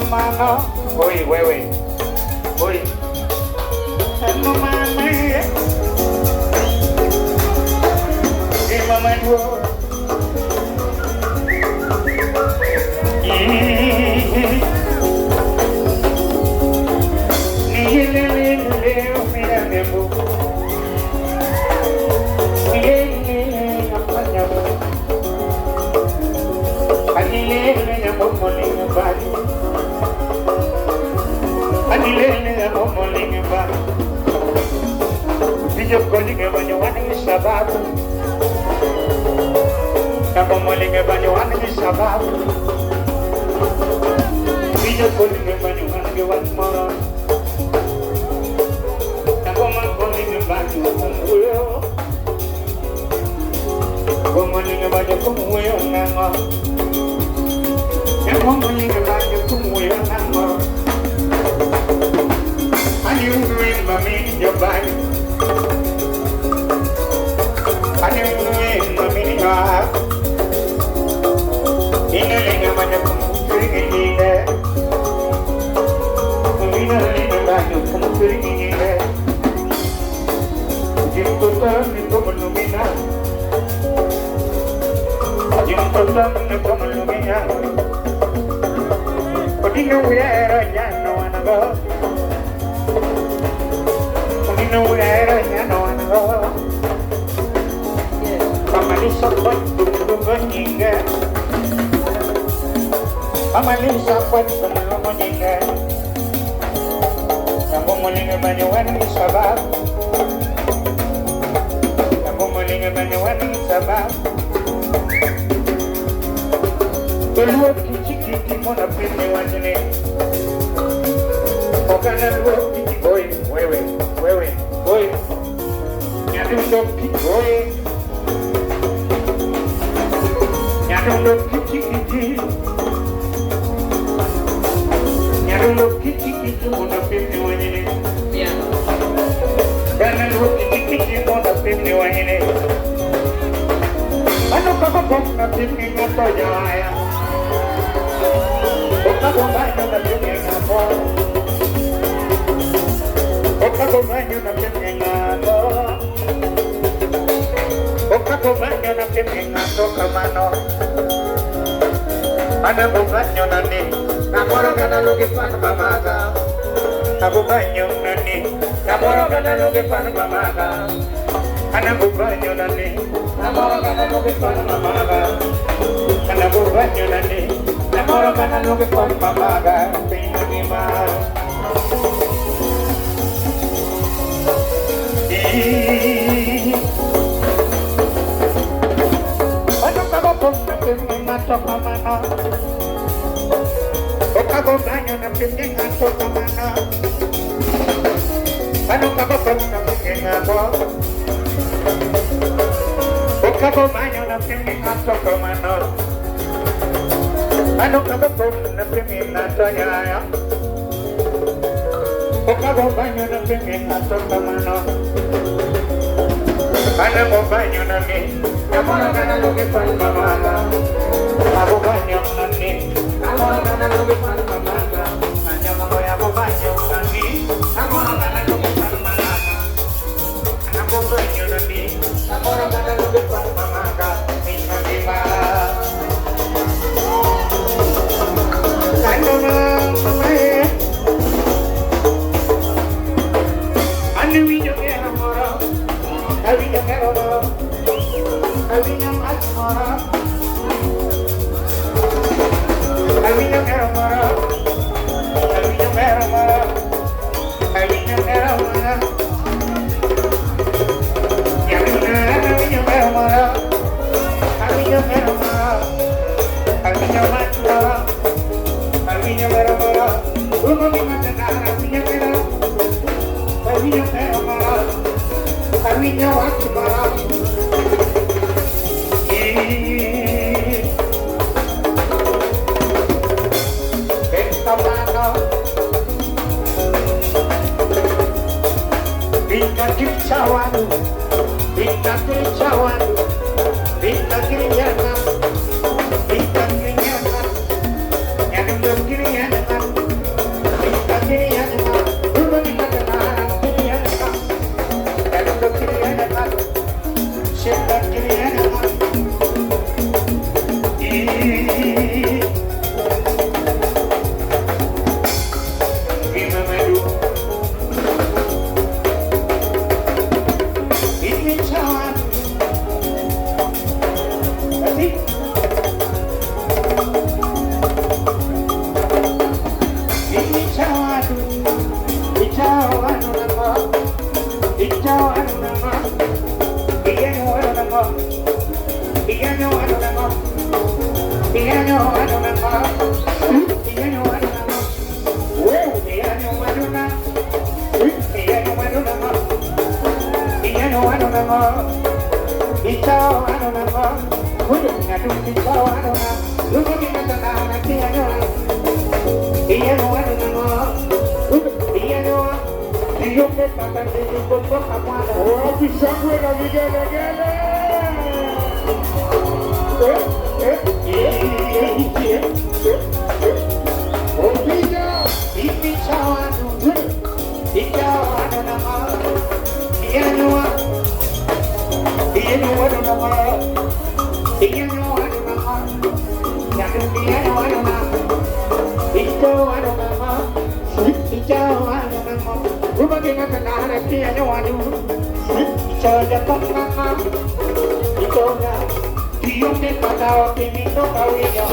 mano. Oi, wewe. Oi. Eno mane. Ni mama yo. Ni le mira demo. Ni apanya. Anilele ya momolinga bali. Anilele ya momolinga bali. Video calling banyo wani sababu. Ya momolinga banyo wani sababu. Video calling banyo wani wani moro. Ya momolinga banyo kumwe. Momolinga banyo kumwe nganga. And one morning about the kumwe nango. And you remember me in your body. And you remember me in your heart. In a ling of the kumwe in there. In a ling about the kumwe in there. You put on the kumulumina. You put on the kumulumina. Dino uera ya no wanna go. Dino uera ya no wanna go. Pamalisa pot bumbuninga. Pamalisa pot bumbuninga. Namumulinga banyuan sabab. Namumulinga banyuan sabab. Keluar kiki mona pini wajene. Okana luar kiki boy, wewe, boy. Nyadung kiki boy. Nyadung kiki. Nyadung kiki mona pini wajene. Okana luar kiki mona pini wajene. Ano kakapok na pini ngato jaya. Oka banyo na pinga mo. Oka banyo na pinga mo. Oka banyo na pinga to kamano. Ana banyo na ni. Namoro kana lugi pan mamaga. Abu banyo na ni. Namoro kana lugi pan mamaga. Ana banyo na ni. Namoro kana lugi pan mamaga. Ana banyo na ni. Namoro kana lugi pan mamaga. Pino ni ma. Ano kago pong na pinga to kamano. O kago banyo na pinga to kamano. Ano kago pong na pinga to. O kago banyo na pinga to kamano. Ano kago pong na pinga to yaya. O kago banyo na pinga to kamano. Ano mo banyo na ni. Namoro kana lugi pan mamaga. Ako banyo na ni. Namoro kana lugi pan mamaga.Anya mo ako banyo na ni. Namoro kana lugi pan mamaga. Ako banyo na ni. Namoro kana lugi pan mamaga. Pino ni ma. Ano na mamae. Ano video kaya namoro. Awi na namoro. Awi na asmara. Awi na namoro. Awi na namoro. Awi na namoro. Awi na namoro. Awi na namoro. Awi na asmara. Awi na namoro. Uno ni matana. Awi na namoro. Awi na namoro. Awi na asmara. Bintang kicauan, bintang kicauan, bintang kiriana, Dio me patao que mi no cabello.